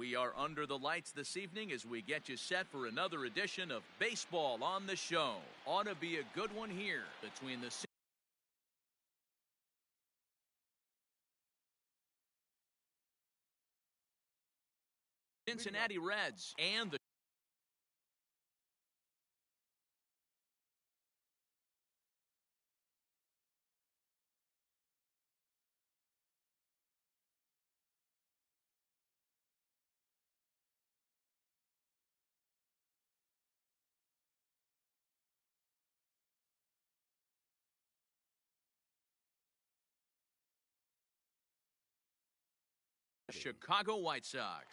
We are under the lights this evening as we get you set for another edition of Baseball on the Show. Ought to be a good one here between the Cincinnati Reds and the Chicago White Sox.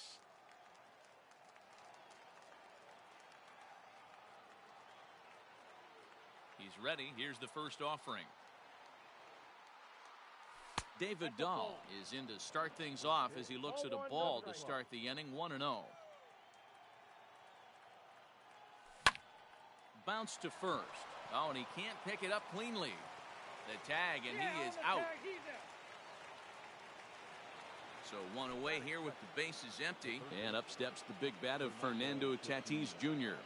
He's ready. Here's the first offering. David Dahl is in to start things off as he looks at a ball to start the inning. 1-0. Bounce to first. Oh, and he can't pick it up cleanly. The tag, and he is out. So one away here with the bases empty. And up steps the big bat of Fernando Tatis Jr.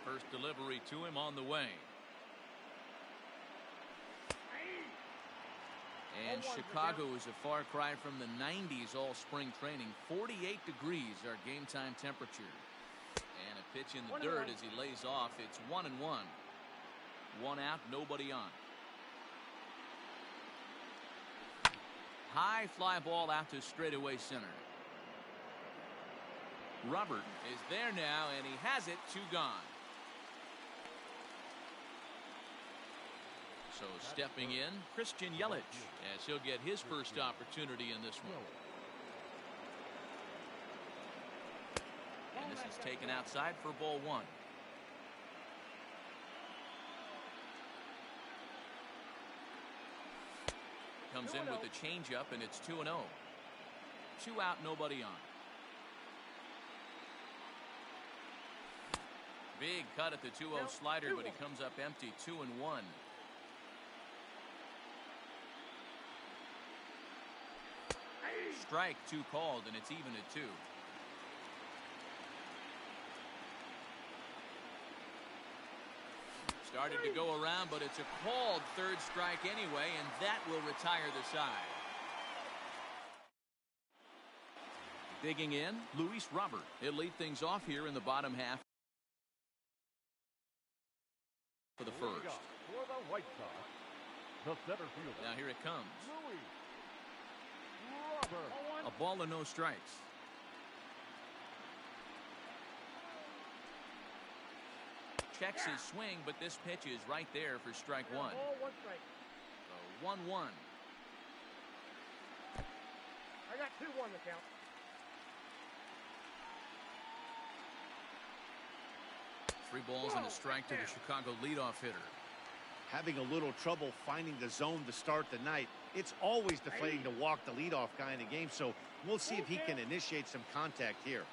First delivery to him on the way. And Chicago is a far cry from the 90s all spring training. 48 degrees our game time temperature. And a pitch in the dirt as he lays off. It's 1-1. One out, nobody on. High fly ball out to straightaway center. Robert is there now, and he has it. 2 gone. So stepping in, Christian Yelich, as he'll get his first opportunity in this one. And this is taken outside for ball 1. Comes in with a changeup, and it's 2-0. 2 out, nobody on. Big cut at the 2-0 slider, but he comes up empty. 2-1. Strike 2 called, and it's even at 2. Started to go around, but it's a called third strike anyway, and that will retire the side. Digging in, Luis Robert. He'll lead things off here in the bottom half for the first. For the White Sox, the center fielder. Now here it comes. Luis Robert. A ball and no strikes. Checks his swing, but this pitch is right there for strike 1. Ball, 1 strike. So 1-1. I got 2-1 to count. Three balls and a strike to the Chicago leadoff hitter. Having a little trouble finding the zone to start the night. It's always deflating to walk the leadoff guy in the game, so we'll see if he can initiate some contact here.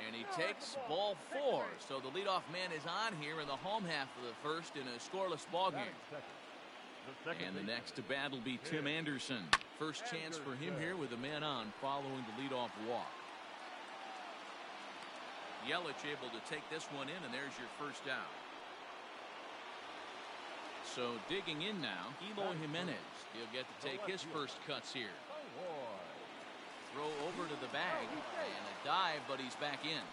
And he takes ball 4. So the leadoff man is on here in the home half of the first in a scoreless ball game. And the next to bat will be Tim Anderson. First chance for him here with a man on following the leadoff walk. Yelich able to take this one in, and there's your first out. So digging in now, Eloy Jimenez. He'll get to take his first cuts here. Throw over to the bag and a dive, but he's back in.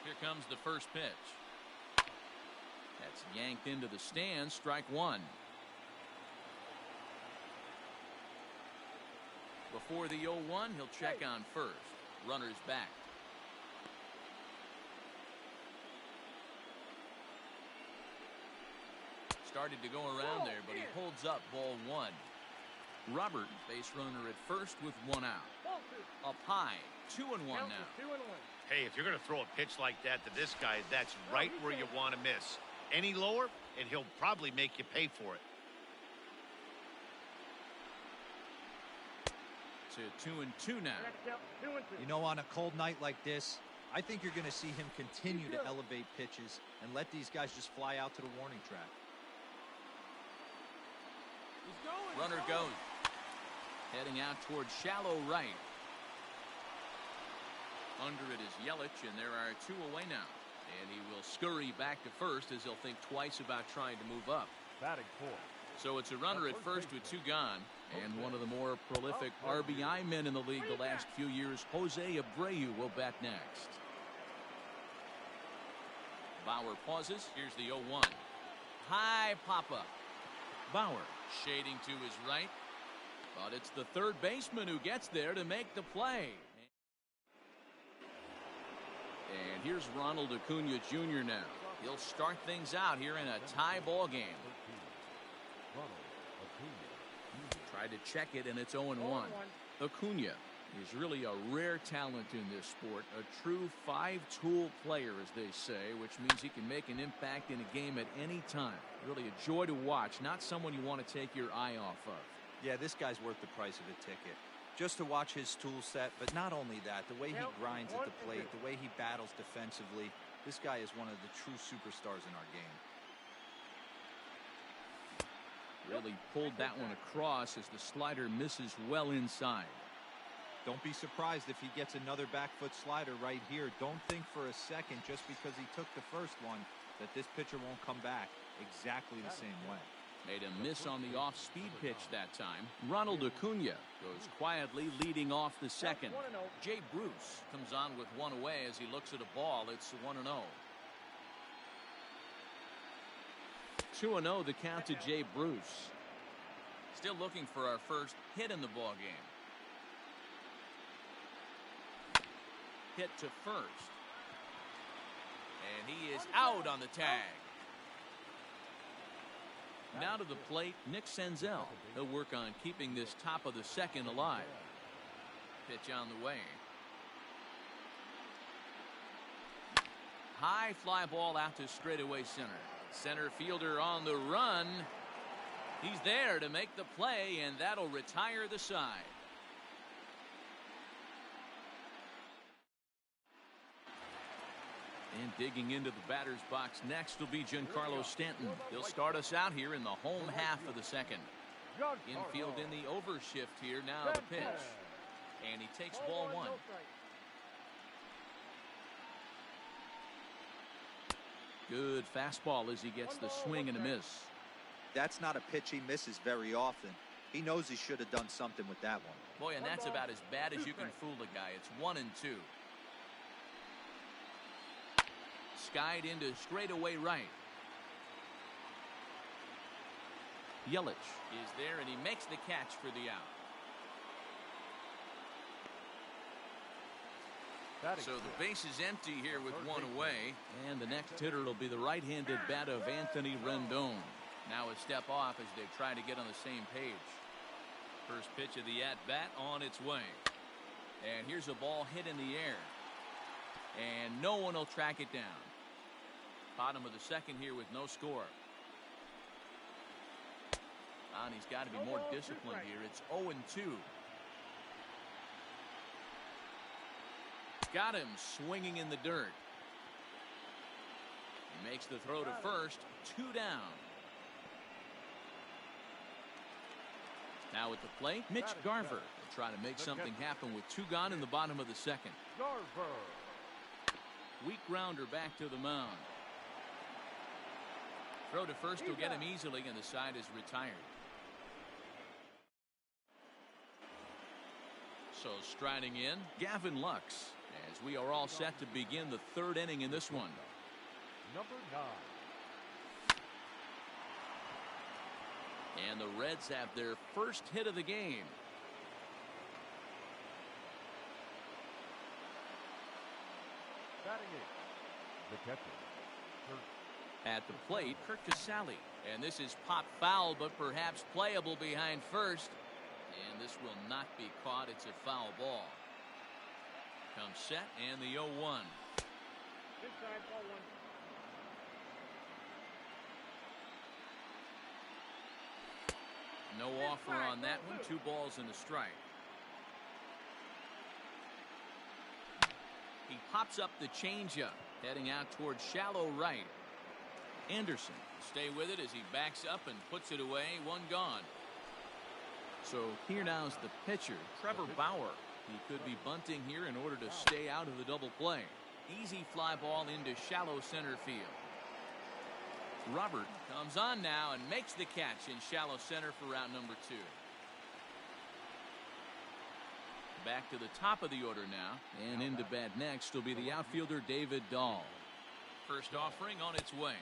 Here comes the first pitch. That's yanked into the stands. Strike 1. Before the 0-1, he'll check on first. Runner's back. Started to go around there, but he holds up ball 1. Robert, base runner at first with 1 out. Up high, 2-1 now. 2-1. Hey, if you're going to throw a pitch like that to this guy, that's right where you want to miss. Any lower, and he'll probably make you pay for it. To 2-2 now. You know, on a cold night like this, I think you're going to see him continue to elevate pitches and let these guys just fly out to the warning track. Runner goes. Heading out towards shallow right. Under it is Yelich, and there are 2 away now. And he will scurry back to first as he'll think twice about trying to move up. Batting 4. So it's a runner at first with 2 gone. And one of the more prolific RBI men in the league the last few years, Jose Abreu, will bat next. Bauer pauses. Here's the 0-1. High pop-up. Bauer shading to his right. But it's the third baseman who gets there to make the play. And here's Ronald Acuna Jr. now. He'll start things out here in a tie ball game. Tried to check it, and it's 0-1. Acuna is really a rare talent in this sport. A true 5-tool player, as they say, which means he can make an impact in a game at any time. Really a joy to watch, not someone you want to take your eye off of. Yeah, this guy's worth the price of a ticket. Just to watch his tool set, but not only that, the way he grinds at the plate, the way he battles defensively, this guy is one of the true superstars in our game. Really pulled that one across as the slider misses well inside. Don't be surprised if he gets another back foot slider right here. Don't think for a second, just because he took the first one, that this pitcher won't come back exactly the same way. Made a miss on the off-speed pitch that time. Ronald Acuna goes quietly leading off the second. Jay Bruce comes on with 1 away as he looks at a ball. It's 1-0. 2-0 the count to Jay Bruce. Still looking for our first hit in the ball game. Hit to first. And he is out on the tag. Now to the plate, Nick Senzel. He'll work on keeping this top of the second alive. Pitch on the way. High fly ball out to straightaway center. Center fielder on the run. He's there to make the play, and that'll retire the side. And digging into the batter's box next will be Giancarlo Stanton. He'll start us out here in the home half of the second. Infield in the overshift here. Now the pitch. And he takes ball 1. Good fastball as he gets the swing and a miss. That's not a pitch he misses very often. He knows he should have done something with that one. Boy, and that's about as bad as you can fool a guy. It's 1-2. Skied into straightaway right. Yelich is there, and he makes the catch for the out. So the base is empty here with 1 away, and the next hitter will be the right-handed bat of Anthony Rendon. Now a step off as they try to get on the same page. First pitch of the at-bat on its way. And here's a ball hit in the air. And no one will track it down. Bottom of the second here with no score. And he's got to be more disciplined here. It's 0-2. Got him swinging in the dirt. He makes the throw to first. 2 down. Now at the plate, Mitch Garver will try to make something happen with 2 gone in the bottom of the second. Weak grounder back to the mound. Throw to first will get him easily, and the side is retired. So striding in, Gavin Lux, as we are all set to begin the 3rd inning in this one. Number 9. And the Reds have their first hit of the game. Batting 8. The catcher. At the plate, Kurt Casale. And this is pop foul, but perhaps playable behind first. And this will not be caught. It's a foul ball. Comes set, and the 0-1. Inside, ball 1. No offer on that one. 2 balls and a strike. He pops up the changeup, heading out towards shallow right. Anderson will stay with it as he backs up and puts it away. 1 gone. So here now's the pitcher, Trevor Bauer. He could be bunting here in order to stay out of the double play. Easy fly ball into shallow center field. Robert comes on now and makes the catch in shallow center for round number 2. Back to the top of the order now, and into bat next will be the outfielder David Dahl. First offering on its way.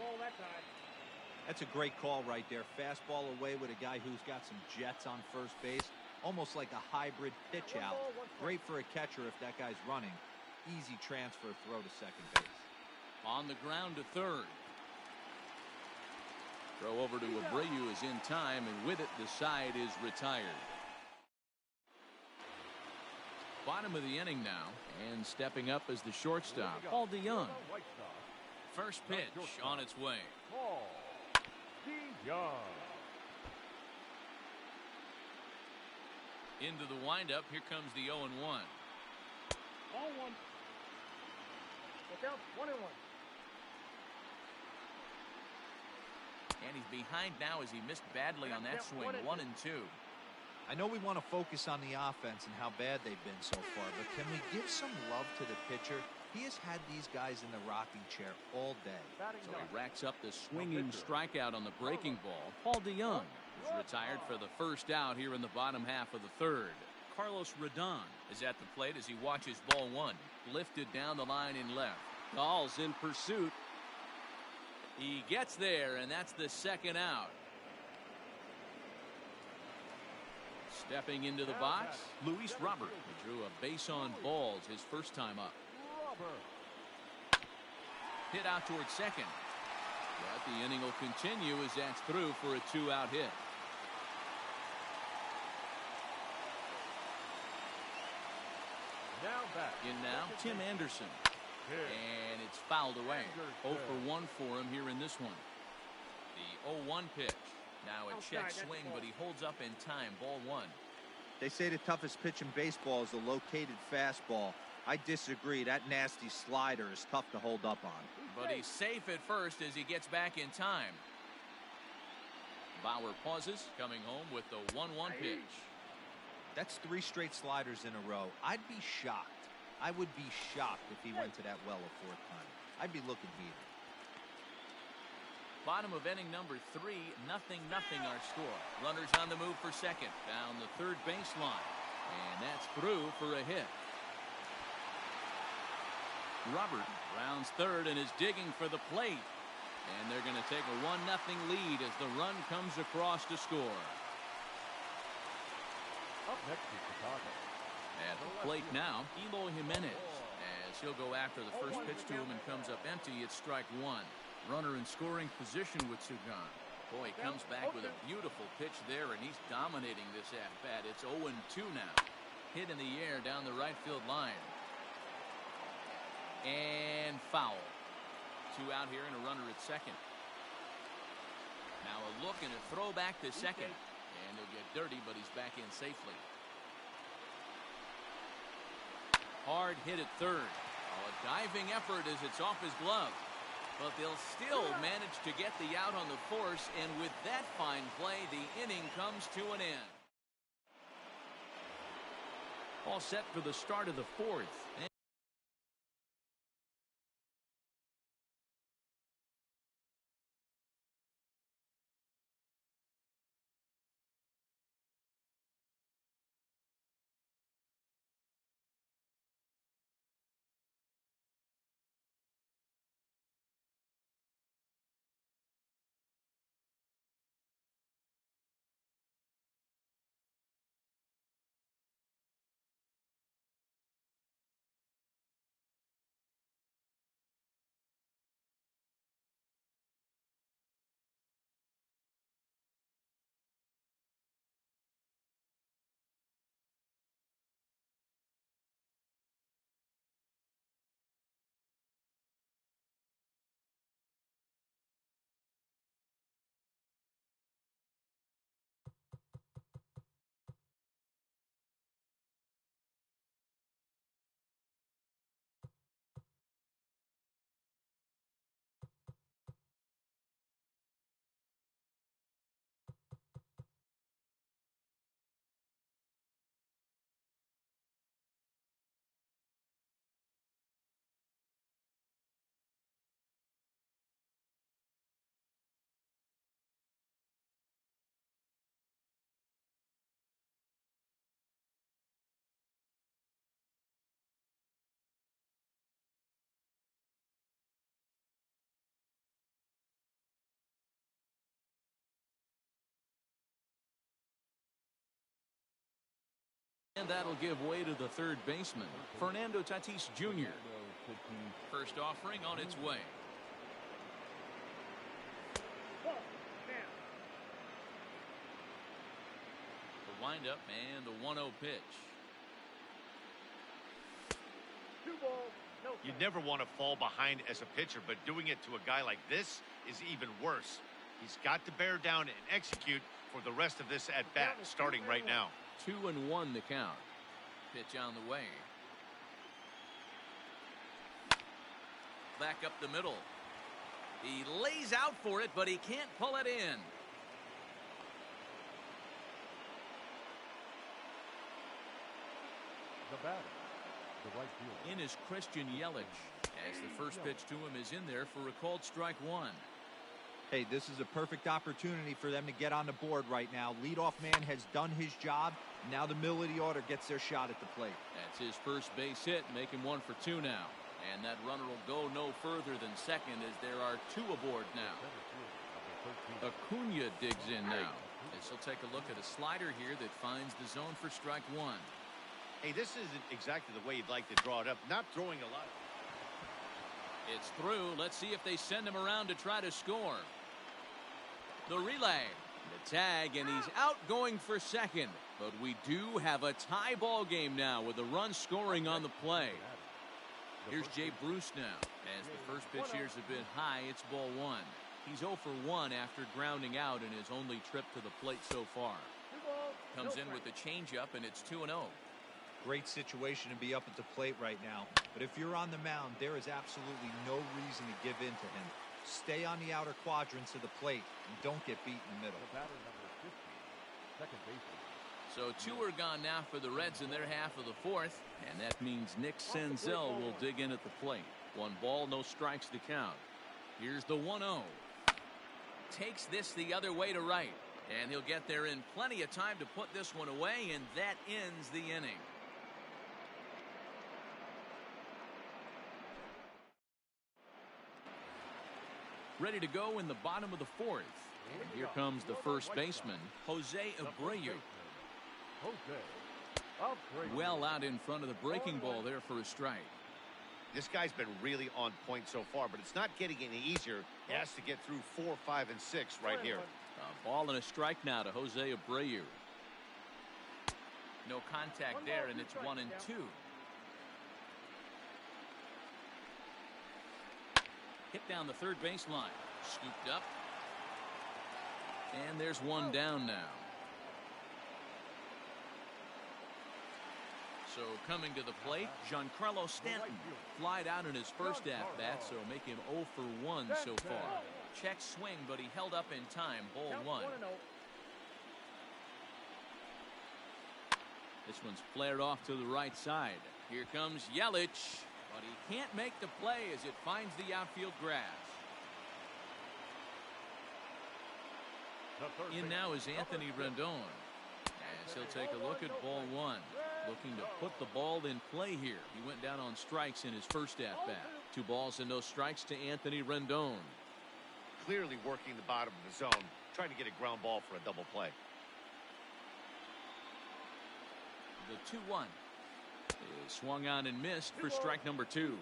That's a great call right there. Fastball away with a guy who's got some jets on first base. Almost like a hybrid pitch out. Great for a catcher if that guy's running. Easy transfer throw to second base. On the ground to third. Throw over to Abreu is in time, and with it the side is retired. Bottom of the inning now, and stepping up as the shortstop, Paul DeYoung. First pitch on its way. Paul DeYoung. Into the windup, here comes the 0-1. 0-1. Look out, 1-1. And he's behind now as he missed badly on that swing. 1-2. I know we want to focus on the offense and how bad they've been so far, but can we give some love to the pitcher? He has had these guys in the rocking chair all day. So he racks up the swinging strikeout on the breaking ball. Paul DeYoung is retired for the first out here in the bottom half of the third. Carlos Rodon is at the plate as he watches ball 1. Lifted down the line in left. Dahl's in pursuit. He gets there, and that's the second out. Stepping into the box, Luis Robert. He drew a base on balls his first time up. Hit out towards second. But the inning will continue as that's through for a 2-out hit. Now back. In now, Tim Anderson. And it's fouled away. 0 for 1 for him here in this one. The 0-1 pitch. Now a check swing, but he holds up in time. Ball 1. They say the toughest pitch in baseball is a located fastball. I disagree. That nasty slider is tough to hold up on. But he's safe at first as he gets back in time. Bauer pauses, coming home with the 1-1 pitch. That's 3 straight sliders in a row. I'd be shocked. I would be shocked if he went to that well a 4th time. I'd be looking heated. Bottom of inning number 3, 0-0 our score. Runners on the move for second, down the third baseline. And that's through for a hit. Robert rounds third and is digging for the plate. And they're going to take a 1-0 lead as the run comes across to score. Up next is Chicago. At the plate now, Eloy Jimenez. As he'll go after the first pitch to him and comes up empty, it's strike 1. Runner in scoring position with Sugan. Boy, he comes back with a beautiful pitch there, and he's dominating this at-bat. It's 0-2 now. Hit in the air down the right field line. And foul. 2 out here and a runner at second. Now a look and a throw back to second. And he'll get dirty, but he's back in safely. Hard hit at third. A diving effort as it's off his glove. But they'll still manage to get the out on the force, and with that fine play, the inning comes to an end. All set for the start of the 4th. And that'll give way to the third baseman, Fernando Tatis Jr. First offering on its way. The windup and the 1-0 pitch. 2 balls, no You strikes. never want to fall behind as a pitcher, but doing it to a guy like this is even worse. He's got to bear down and execute for the rest of this at-bat, starting right now. 2-1 the count. Pitch on the way. Back up the middle. He lays out for it, but he can't pull it in. The batter, the right fielder. In is Christian Yelich, as the first pitch to him is in there for a called strike one. Hey, this is a perfect opportunity for them to get on the board right now. Leadoff man has done his job. Now the middle of the order gets their shot at the plate. That's his first base hit, making 1 for 2 now. And that runner will go no further than second as there are 2 aboard now. Acuna digs in now. As he'll take a look at a slider here that finds the zone for strike one. Hey, this isn't exactly the way you'd like to draw it up. Not throwing a lot. It's through. Let's see if they send him around to try to score. The relay, the tag, and he's out going for second. But we do have a tie ball game now with a run scoring on the play. Here's Jay Bruce now. As the first pitch here's a bit high, it's ball 1. He's 0 for 1 after grounding out in his only trip to the plate so far. 2 balls, Comes no in with the strikes. changeup, and it's 2-0. Great situation to be up at the plate right now. But if you're on the mound, there is absolutely no reason to give in to him. Stay on the outer quadrants of the plate and don't get beat in the middle. The batter, number 50, second baseman. So 2 are gone now for the Reds in their half of the 4th, and that means Nick Senzel will dig in at the plate. 1 ball, no strikes to count. Here's the 1-0. Takes this the other way to right, and he'll get there in plenty of time to put this one away, and that ends the inning. Ready to go in the bottom of the 4th. And here comes the first baseman, Jose Abreu. Jose Abreu. Well out in front of the breaking ball there for a strike. This guy's been really on point so far, but it's not getting any easier. He has to get through 4, 5, and 6 right here. A ball and a strike now to Jose Abreu. No contact there, and it's 1-2. Hit down the third baseline. Scooped up. And there's 1 down now. So coming to the plate, Giancarlo Stanton. Flied out in his first at-bat, so make him 0 for 1 so far. Check swing, but he held up in time. Ball 1. This one's flared off to the right side. Here comes Yelich, but he can't make the play as it finds the outfield grass. In now is Anthony Rendon, as he'll take a look at ball 1. Looking to put the ball in play here. He went down on strikes in his first at-bat. 2 balls and no strikes to Anthony Rendon. Clearly working the bottom of the zone, trying to get a ground ball for a double play. The 2-1 is swung on and missed for strike number 2.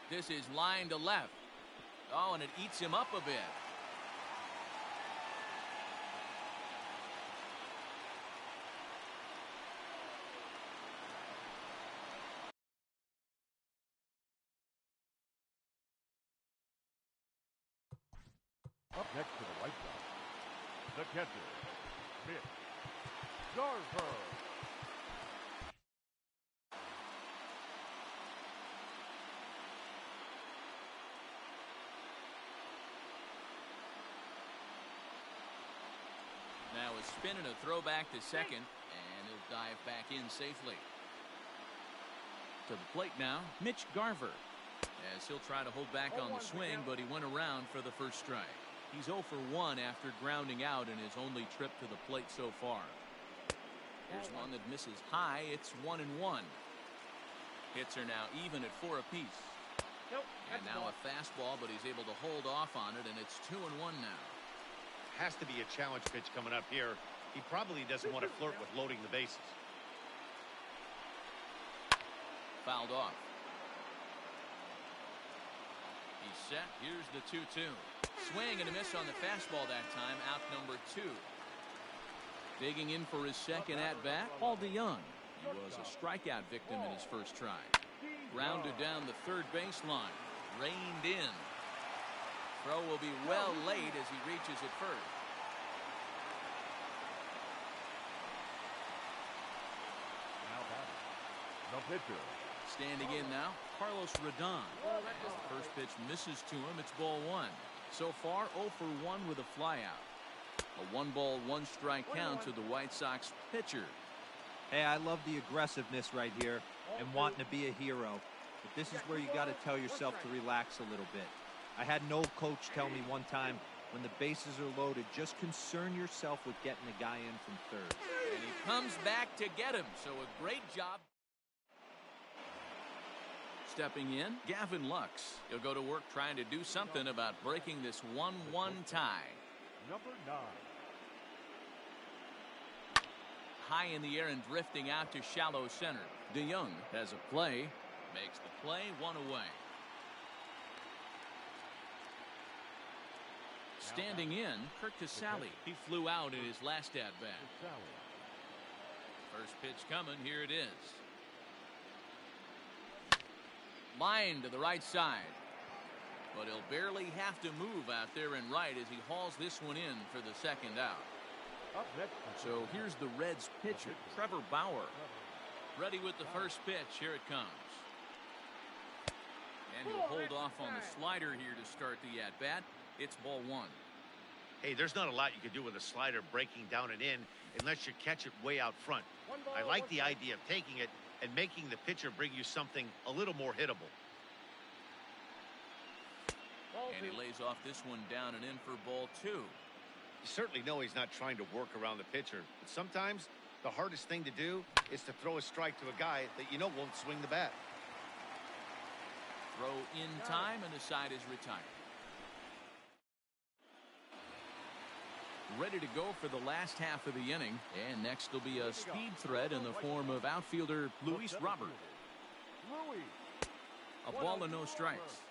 This is line to left. Oh, and it eats him up a bit. Up next to the right side, the catcher, Mitch Garver. Now a spin and a throwback to second, and he'll dive back in safely. To the plate now, Mitch Garver, as he'll try to hold back on the swing, but he went around for the first strike. He's 0 for 1 after grounding out in his only trip to the plate so far. Here's one that misses high. It's 1-1. Hits are now even at 4 apiece. And now a fastball, but he's able to hold off on it, and it's 2-1 now. Has to be a challenge pitch coming up here. He probably doesn't want to flirt with loading the bases. Fouled off. He's set. Here's the 2-2. Swing and a miss on the fastball that time. Out number 2. Digging in for his second at-bat, Paul DeYoung. He was a strikeout victim in his first try. Grounded down the third baseline. Reined in. Throw will be well late as he reaches it first. Now batting, the pitcher. Standing in now, Carlos Rodon. As the first pitch misses to him, it's ball 1. So far, 0 for 1 with a flyout. A 1-ball, 1-strike count to the White Sox pitcher. Hey, I love the aggressiveness right here and wanting to be a hero. But this is where you got to tell yourself to relax a little bit. I had an old coach tell me one time, when the bases are loaded, just concern yourself with getting the guy in from third. And he comes back to get him, so a great job. Stepping in, Gavin Lux. He'll go to work trying to do something about breaking this 1-1 tie. Number 9. High in the air and drifting out to shallow center. DeYoung has a play. Makes the play, 1 away. Standing in, Kurt Casale. He flew out in his last at-bat. First pitch coming. Here it is. Line to the right side. But he'll barely have to move out there and right as he hauls this one in for the second out. Up next. So here's the Reds pitcher, Trevor Bauer. Ready with the first pitch. Here it comes. And he'll hold off on the slider here to start the at-bat. It's ball 1. Hey, there's not a lot you can do with a slider breaking down and in unless you catch it way out front. I like the idea of taking it and making the pitcher bring you something a little more hittable. And he lays off this one down and in for ball 2. You certainly know he's not trying to work around the pitcher, but sometimes the hardest thing to do is to throw a strike to a guy that you know won't swing the bat. Throw in time, and the side is retired. Ready to go for the last half of the inning. And next will be a speed threat in the form of outfielder Luis Robert. A ball and no strikes.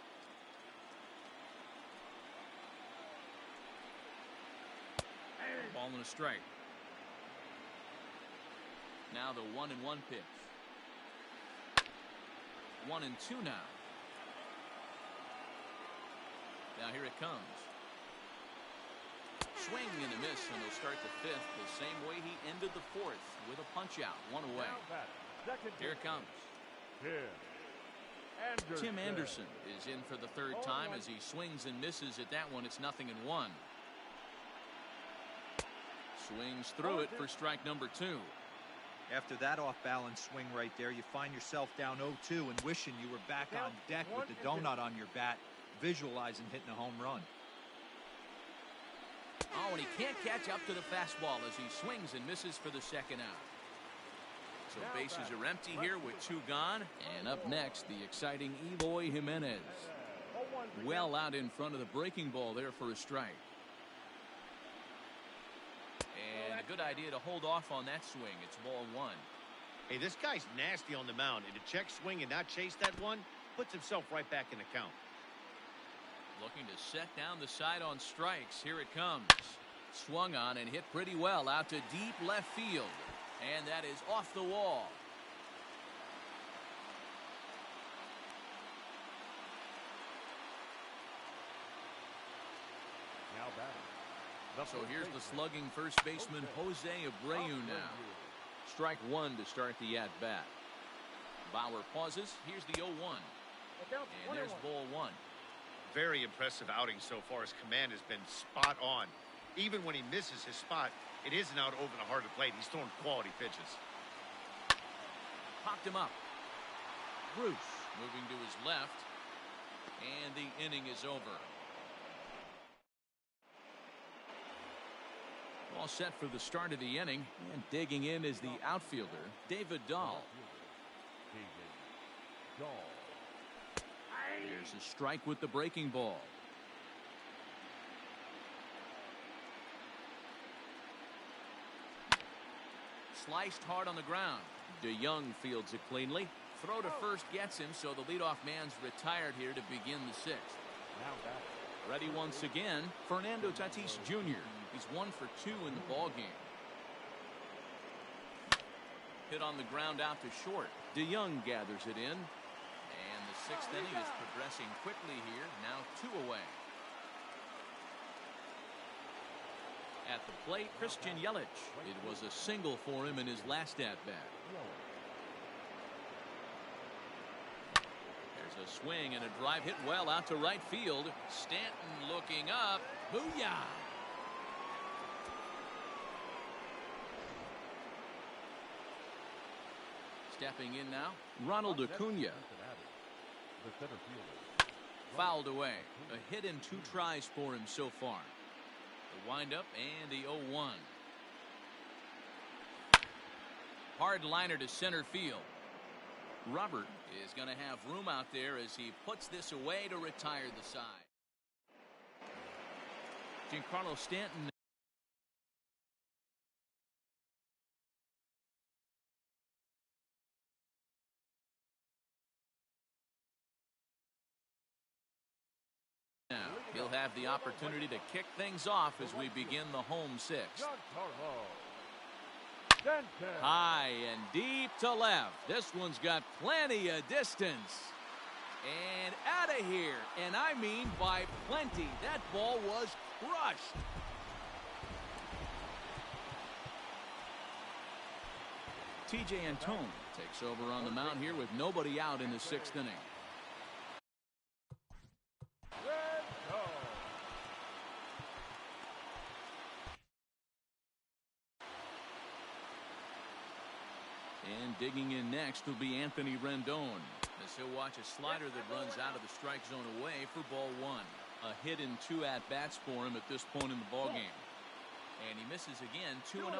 Ball and a strike. Now the 1-1 pitch. 1-2 now. Now here it comes. Swing and a miss, and he'll start the 5th the same way he ended the 4th with a punch out, 1 away. Here it comes. Tim Anderson is in for the 3rd time as he swings and misses at that one. It's 0-1. Swings through it for strike number 2. After that off-balance swing right there, you find yourself down 0-2 and wishing you were back on deck with the donut on your bat, visualizing hitting a home run. Oh, and he can't catch up to the fastball as he swings and misses for the 2nd out. So bases are empty here with 2 gone. And up next, the exciting Eloy Jimenez. Well out in front of the breaking ball there for a strike. And a good idea to hold off on that swing. It's ball 1. Hey, this guy's nasty on the mound, and to check swing and not chase that one puts himself right back in the count. Looking to set down the side on strikes. Here it comes. Swung on and hit pretty well out to deep left field. And that is off the wall. Now batting. So here's the slugging first baseman Jose Abreu now. Strike 1 to start the at-bat. Bauer pauses. Here's the 0-1. And there's ball 1. Very impressive outing so far. His command has been spot on. Even when he misses his spot, it isn't out over the heart of the plate. He's throwing quality pitches. Popped him up. Bruce moving to his left. And the inning is over. All set for the start of the inning. And digging in is the outfielder, David Dahl. Here's a strike with the breaking ball. Sliced hard on the ground. DeYoung fields it cleanly. Throw to first gets him, so the leadoff man's retired here to begin the sixth. Now batter. Ready once again, Fernando Tatis Jr. He's 1 for 2 in the ball game. Hit on the ground out to short. DeYoung gathers it in. And the sixth inning is progressing quickly here. Now 2 away. At the plate, Christian Yelich. It was a single for him in his last at-bat. There's a swing and a drive hit well out to right field. Stanton looking up. Booyah! Stepping in now, Ronald Acuna. The center fielder. Fouled away. A hit and 2 tries for him so far. The windup and the 0-1. Hard liner to center field. Robert is going to have room out there as he puts this away to retire the side. Giancarlo Stanton. Now he'll have the opportunity to kick things off as we begin the home sixth. High and deep to left. This one's got plenty of distance. And out of here. And I mean by plenty. That ball was crushed. TJ Antone takes over on the mound here with nobody out in the sixth inning. And digging in next will be Anthony Rendon, as he'll watch a slider that runs out of the strike zone away for ball 1. A hit in 2 at-bats for him at this point in the ball game. And he misses again, 2-0.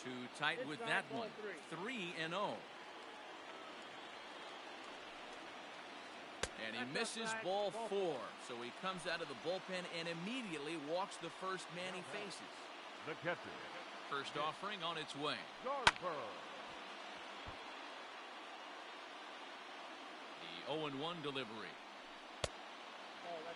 Too tight with that one. 3-0. And he misses ball 4. So he comes out of the bullpen and immediately walks the first man he faces. The catcher. First offering on its way. The 0-1 delivery.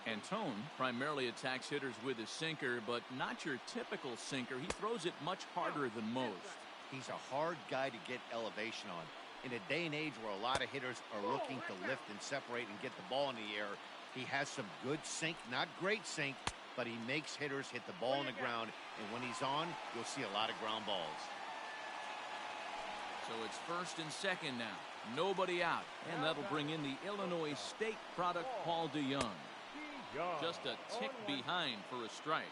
Antone primarily attacks hitters with his sinker, but not your typical sinker. He throws it much harder than most. He's a hard guy to get elevation on. In a day and age where a lot of hitters are looking to lift and separate and get the ball in the air, he has some good sink, not great sink, but he makes hitters hit the ball on the ground, and when he's on, you'll see a lot of ground balls. So it's first and second now. Nobody out, and that'll bring in the Illinois State product, Paul DeYoung. Just a tick behind for a strike.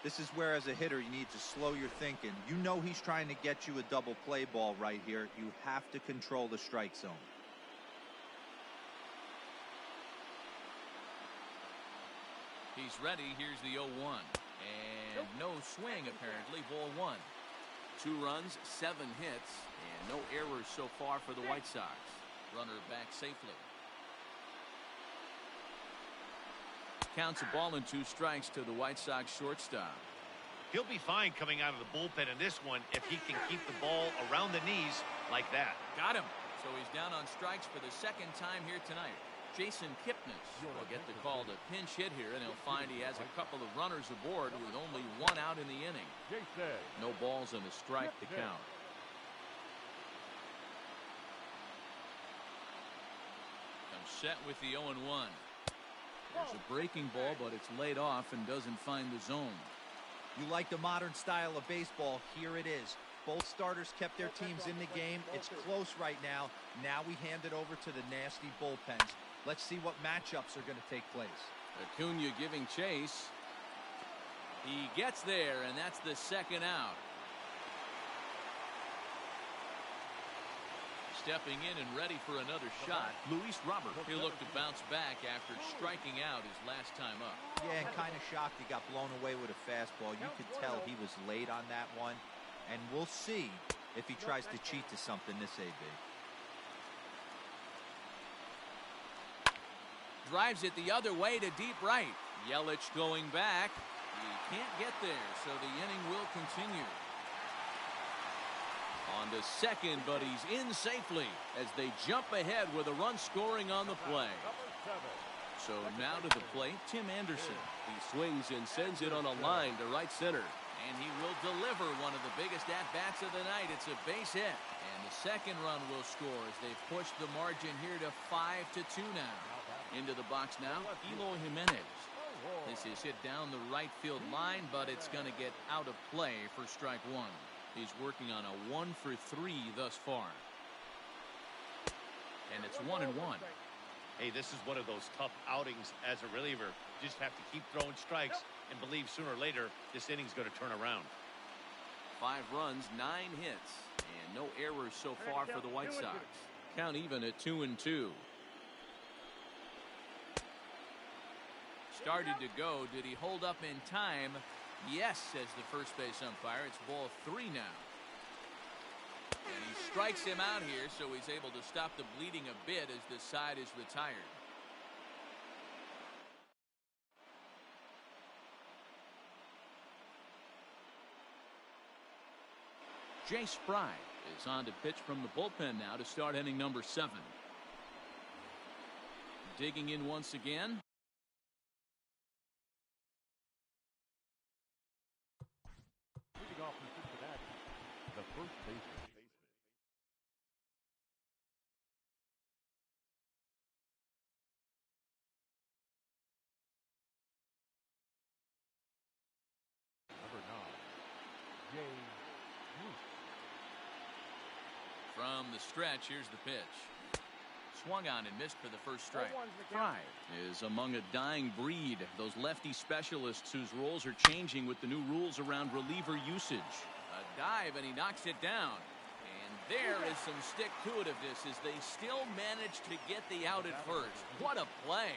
This is where, as a hitter, you need to slow your thinking. You know he's trying to get you a double play ball right here. You have to control the strike zone. He's ready. Here's the 0-1. And no swing, apparently. Ball 1. 2 runs, 7 hits, and no errors so far for the White Sox. Runner back safely. Counts a ball and 2 strikes to the White Sox shortstop. He'll be fine coming out of the bullpen in this one if he can keep the ball around the knees like that. Got him. So he's down on strikes for the second time here tonight. Jason Kipnis will get the call to pinch hit here, and he'll find he has a couple of runners aboard with only 1 out in the inning. No balls and a strike to count. Comes set with the 0-1. There's a breaking ball, but it's laid off and doesn't find the zone. You like the modern style of baseball? Here it is. Both starters kept their teams in the game. It's close right now. Now we hand it over to the nasty bullpens. Let's see what matchups are going to take place. Acuna giving chase. He gets there, and that's the second out. Stepping in and ready for another shot, Luis Robert. He'll look to bounce back after striking out his last time up. Yeah, and kind of shocked he got blown away with a fastball. You could tell he was late on that one. And we'll see if he tries to cheat to something this AB. Drives it the other way to deep right. Yelich going back. He can't get there, so the inning will continue. On to second, but he's in safely as they jump ahead with a run scoring on the play. So now to the plate, Tim Anderson. He swings and sends it on a line to right center. And he will deliver one of the biggest at-bats of the night. It's a base hit. And the second run will score as they've pushed the margin here to 5-2 now. Into the box now, Eloy Jimenez. This is hit down the right field line, but it's going to get out of play for strike one. He's working on a 1-for-3 thus far. And it's 1-1. Hey, this is one of those tough outings as a reliever. You just have to keep throwing strikes and believe sooner or later this inning's going to turn around. 5 runs, 9 hits, and no errors so far for the White Sox. Count even at 2-2. Started to go. Did he hold up in time? Yes, says the first base umpire. It's ball 3 now. And he strikes him out here, so he's able to stop the bleeding a bit as the side is retired. Jay Spry is on to pitch from the bullpen now to start inning number 7. Digging in once again. Leading off in Cincinnati, the first baseman. Number 9, Jay. From the stretch, here's the pitch. Swung on and missed for the first strike. Fry is among a dying breed. Those lefty specialists whose roles are changing with the new rules around reliever usage. A dive, and he knocks it down. And there is some stick-to-itiveness as they still manage to get the out at first. What a play.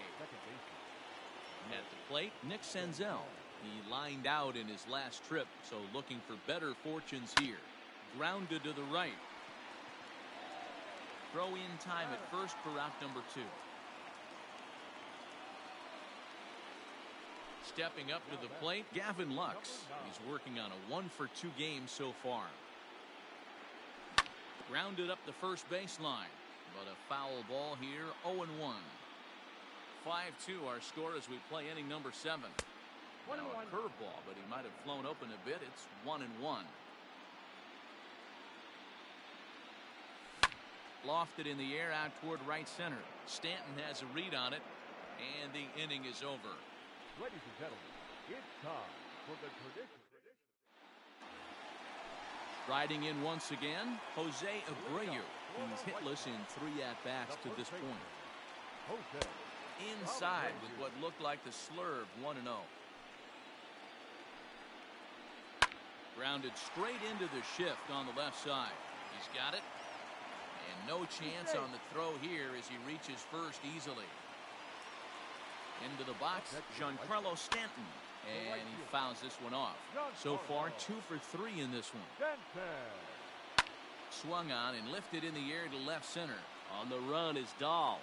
At the plate, Nick Senzel. He lined out in his last trip, so looking for better fortunes here. Grounded to the right. Throw in time at first for out number 2. Stepping up to the plate, Gavin Lux. He's working on a 1-for-2 game so far. Grounded up the first baseline, but a foul ball here, 0-1. 5-2 our score as we play inning number 7. Now a curveball, but he might have flown open a bit. It's 1-1. Lofted in the air out toward right center. Stanton has a read on it, and the inning is over. Ladies and gentlemen, it's time for the tradition. Riding in once again, Jose Abreu. He's hitless in 3 at-bats to this point. Jose. Inside with what looked like the slurve, 1-0. Grounded straight into the shift on the left side. He's got it. And no chance on the throw here as he reaches first easily. Into the box, Giancarlo Stanton. And he fouls this one off. So far, 2 for 3 in this one. Swung on and lifted in the air to left center. On the run is Dahl.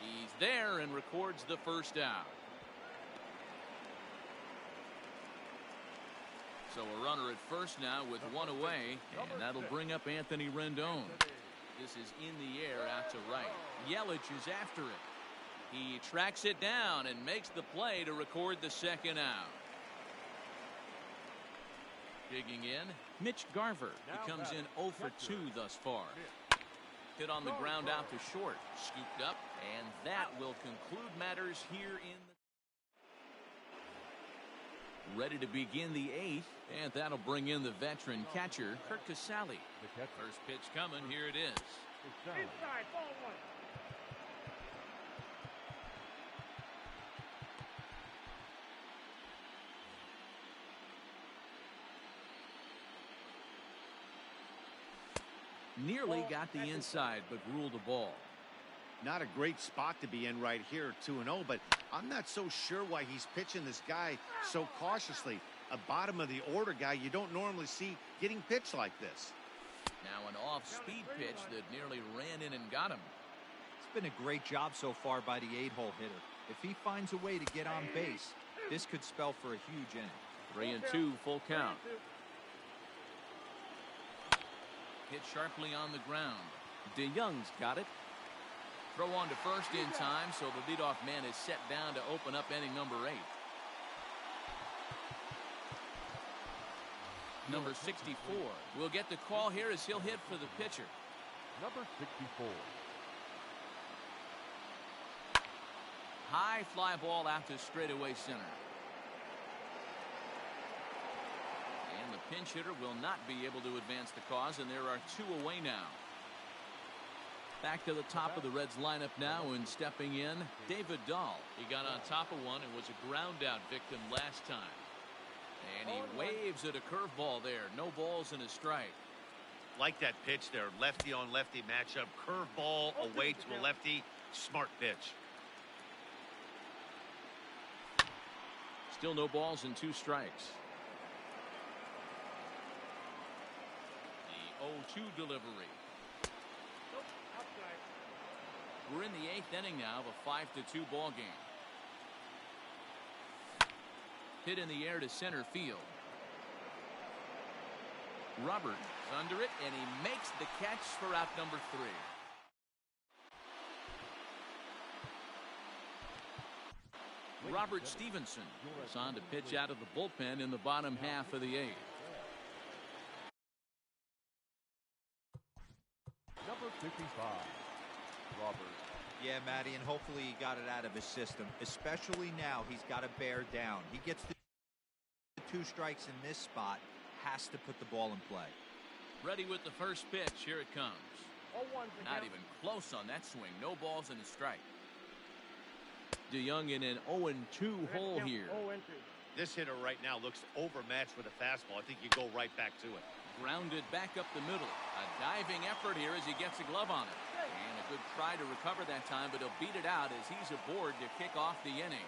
He's there and records the first out. So a runner at first now with 1 away, and that'll bring up Anthony Rendon. This is in the air out to right. Yelich is after it. He tracks it down and makes the play to record the second out. Digging in, Mitch Garver. He comes in 0 for 2 thus far. Hit on the ground out to short. Scooped up, and that will conclude matters here in the... Ready to begin the 8th, and that'll bring in the veteran catcher, Kurt Casale. First pitch coming, here it is. Inside, ball 1. Nearly got the inside, but ruled a ball. Not a great spot to be in right here, 2-0, but I'm not so sure why he's pitching this guy so cautiously. A bottom of the order guy you don't normally see getting pitched like this. Now an off-speed pitch that nearly ran in and got him. It's been a great job so far by the 8-hole hitter. If he finds a way to get on base, this could spell for a huge inning. 3-2 full count. Hit sharply on the ground. DeYoung's got it. Throw on to first in time, so the leadoff man is set down to open up inning number 8. Number 64 will get the call here as he'll hit for the pitcher. Number 64. High fly ball out to straightaway center. And the pinch hitter will not be able to advance the cause, and there are 2 away now. Back to the top of the Reds lineup now, and stepping in, David Dahl. He got on top of one and was a ground out victim last time. And he waves at a curveball there. No balls and a strike. Like that pitch there. Lefty on lefty matchup. Curveball away to a lefty. Smart pitch. Still no balls and 2 strikes. The 0-2 delivery. We're in the 8th inning now of a 5-2 ball game. Hit in the air to center field. Robert is under it, and he makes the catch for out number 3. Robert Stevenson is on to pitch out of the bullpen in the bottom half of the 8th. Number 55. Robert. Yeah, Matty, and hopefully he got it out of his system, especially now he's got to bear down. He gets the 2 strikes in this spot, has to put the ball in play. Ready with the first pitch. Here it comes. Not even close on that swing. No balls and a strike. DeYoung in an 0-2 hole here. This hitter right now looks overmatched with a fastball. I think you go right back to it. Grounded back up the middle. A diving effort here as he gets a glove on it. And a good try to recover that time, but he'll beat it out as he's aboard to kick off the inning.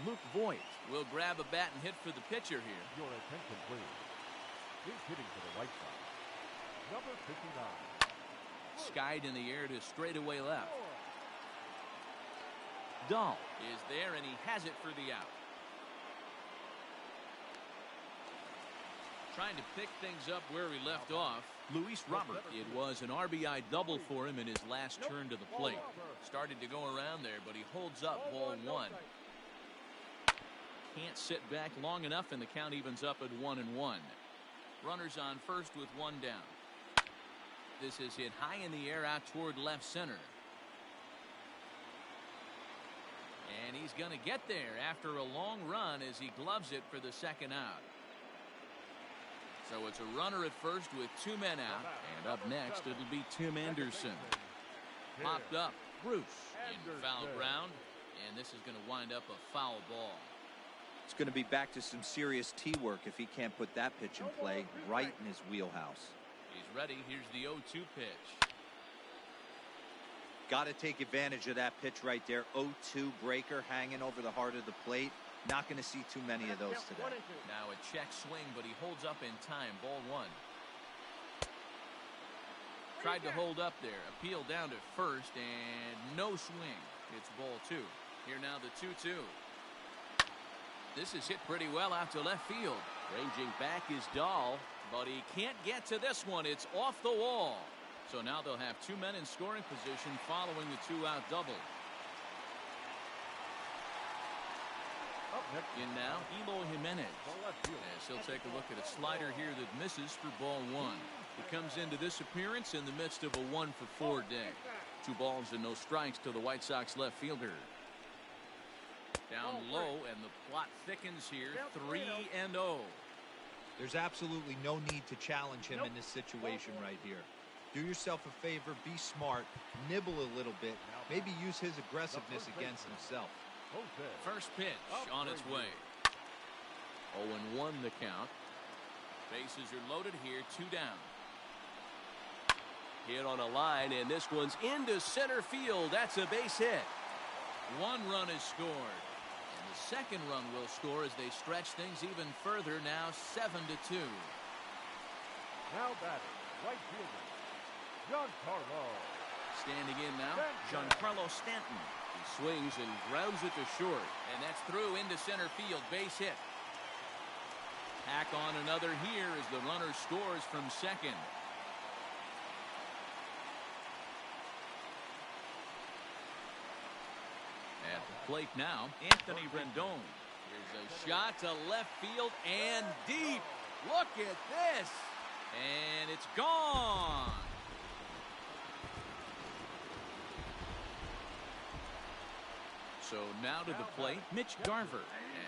Luke Voigt will grab a bat and hit for the pitcher here. Your attention, please. He's hitting for the right side. Number 59. Skied in the air to straightaway left. Dahl is there, and he has it for the out. Trying to pick things up where he left off. Luis Robert. It was an RBI double for him in his last turn to the plate. Started to go around there, but he holds up ball 1. Can't sit back long enough, and the count evens up at 1-1. Runners on first with 1 down. This is hit high in the air out toward left center. And he's going to get there after a long run as he gloves it for the second out. So it's a runner at first with 2 men out. And up next, it'll be Tim Anderson. Popped up. Bruce in foul ground. And this is going to wind up a foul ball. It's going to be back to some serious tee work if he can't put that pitch in play right in his wheelhouse. He's ready. Here's the 0-2 pitch. Got to take advantage of that pitch right there. 0-2 breaker hanging over the heart of the plate. Not going to see too many of those today. Now a check swing, but he holds up in time. Ball 1. Tried to hold up there. Appeal down to first, and no swing. It's ball 2. Here now the 2-2. This is hit pretty well out to left field. Ranging back is Dahl, but he can't get to this one. It's off the wall. So now they'll have 2 men in scoring position following the 2-out double. In now, Eloy Jimenez. As he'll take a look at a slider here that misses for ball 1. He comes into this appearance in the midst of a 1-for-4 day. 2 balls and no strikes to the White Sox left fielder. Down low, and the plot thickens here. 3-0. There's absolutely no need to challenge him in this situation right here. Do yourself a favor, be smart, nibble a little bit, maybe use his aggressiveness against himself. First pitch on its way. 0-1 the count. Bases are loaded here, 2 down. Hit on a line, and this one's into center field. That's a base hit. 1 run is scored. And the second run will score as they stretch things even further, now 7-2. Now batting, right fielder, Giancarlo. Standing in now, Giancarlo Stanton. He swings and grounds it to short. And that's through into center field, base hit. Tack on another here as the runner scores from second. At the plate now, Anthony Rendon. Here's a shot to left field and deep. Look at this. And it's gone. So now to the plate, Mitch Garver.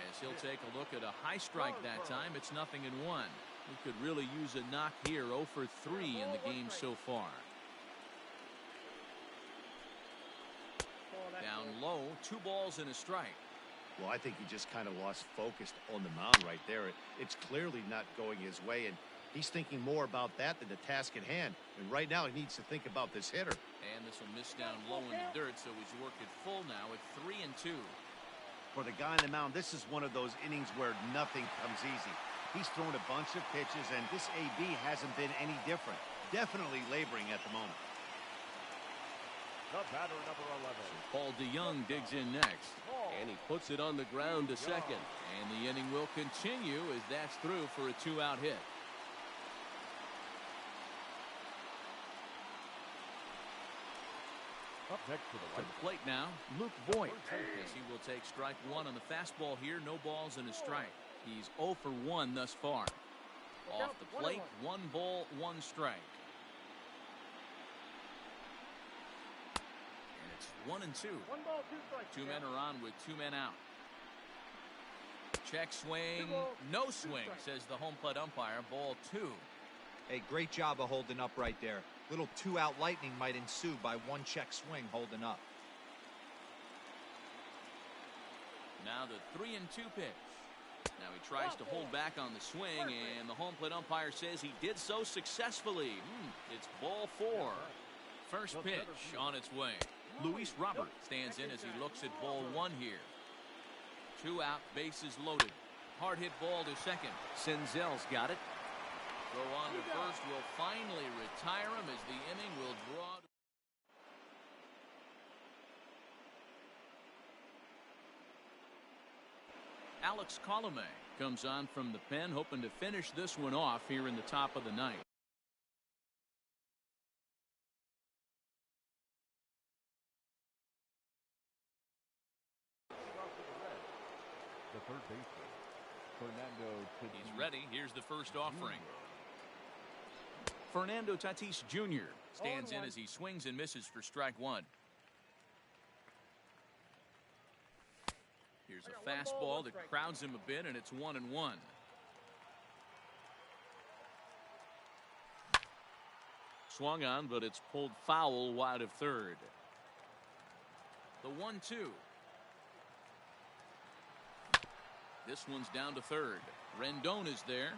As he'll take a look at a high strike that time, it's 0-1. We could really use a knock here. 0 for 3 in the game so far. Down low, 2 balls and a strike. Well, I think he just kind of lost focus on the mound right there. It's clearly not going his way, and he's thinking more about that than the task at hand. And right now, he needs to think about this hitter. And this will miss down low in the dirt, so he's worked it full now at 3-2. For the guy on the mound, this is one of those innings where nothing comes easy. He's thrown a bunch of pitches, and this AB hasn't been any different. Definitely laboring at the moment. The batter, number 11. Paul DeYoung digs in next. And he puts it on the ground to second. And the inning will continue as that's through for a 2-out hit. Up next to To the plate now, Luke Voigt. As he will take strike 1 on the fastball here. No balls and a strike. He's 0 for 1 thus far. Off the plate, 1 ball, 1 strike. And it's 1-2. 1 ball, 2 strikes. 2 men are on with 2 men out. Check swing, no swing, says the home plate umpire. Ball 2. Hey, great job of holding up right there. Little 2-out lightning might ensue by 1 check swing holding up. Now the 3-2 pitch. Now he tries to hold back on the swing, and the home plate umpire says he did so successfully. It's ball 4. First pitch on its way. Luis Robert stands in as he looks at ball 1 here. 2 out, bases loaded. Hard hit ball to second. Senzel's got it. Throw on to first will finally retire him as the inning will draw. Alex Colomé comes on from the pen, hoping to finish this one off here in the top of the ninth. the third baseman, Fernando Tatis. He's ready. Here's the first offering. Fernando Tatis Jr. stands in as he swings and misses for strike 1. Here's a fastball that crowds him a bit, and it's 1-1. Swung on, but it's pulled foul wide of third. The 1-2. This one's down to third. Rendon is there.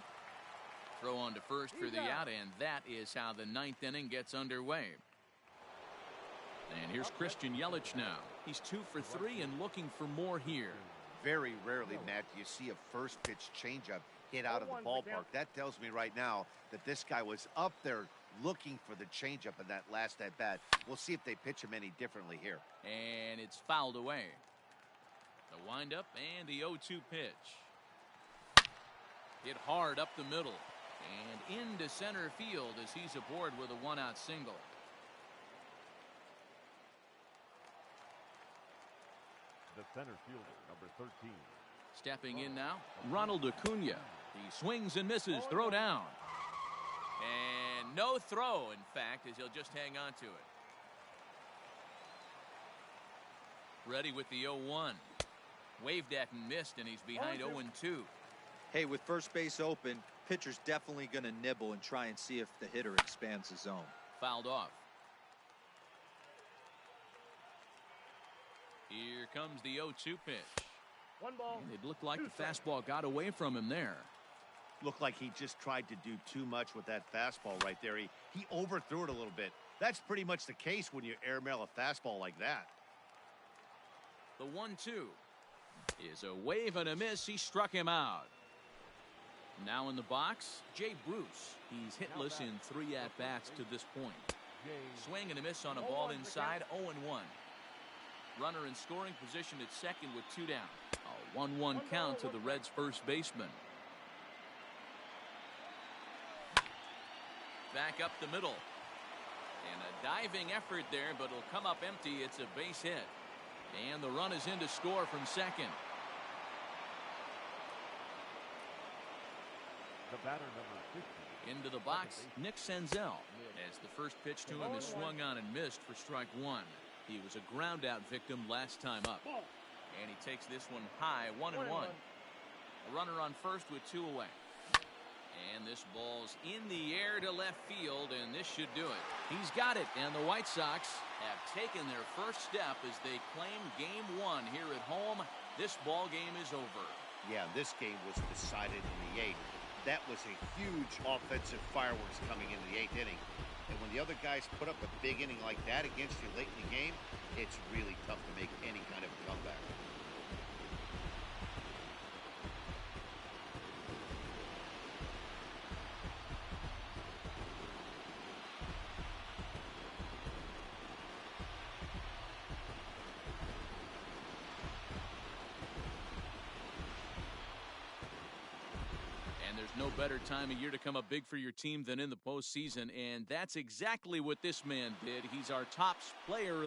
Throw on to first for the out, and that is how the 9th inning gets underway. And here's Christian Yelich now. He's 2 for 3 and looking for more here. Very rarely, Matt, do you see a first pitch changeup hit out of the ballpark. That tells me right now that this guy was up there looking for the changeup in that last at bat. We'll see if they pitch him any differently here. And it's fouled away. The windup and the 0-2 pitch. Hit hard up the middle and into center field as he's aboard with a 1-out single. The center fielder, number 13. Stepping in now, Ronald Acuna. He swings and misses. Throw down. And no throw, in fact, as he'll just hang on to it. Ready with the 0-1. Waved at and missed, and he's behind 0-2. Hey, with first base open, pitcher's definitely going to nibble and try and see if the hitter expands the zone. Fouled off. Here comes the 0-2 pitch. 1 ball. It looked like the fastball got away from him there. Looked like he just tried to do too much with that fastball right there. He overthrew it a little bit. That's pretty much the case when you airmail a fastball like that. The 1-2 is a wave and a miss. He struck him out. Now in the box, Jay Bruce. He's hitless in 3 at-bats to this point. Swing and a miss on a ball inside, 0-1. Runner in scoring position at second with 2 down. A 1-1 count to the Reds' first baseman. back up the middle. And a diving effort there, but it'll come up empty. It's a base hit. And the run is in to score from second. The batter, number 50. Into the box, Nick Senzel. As the first pitch to him is swung on and missed for strike one. He was a ground out victim last time up. And he takes this one high, 1-1. A runner on first with 2 away. And this ball's in the air to left field, and this should do it. He's got it, and the White Sox have taken their first step as they claim game 1 here at home. This ball game is over. Yeah, this game was decided in the 8th. That was a huge offensive fireworks coming into the 8th inning. And when the other guys put up a big inning like that against you late in the game, it's really tough to make any kind of comeback. And there's no better time of year to come up big for your team than in the postseason, and that's exactly what this man did. He's our top player.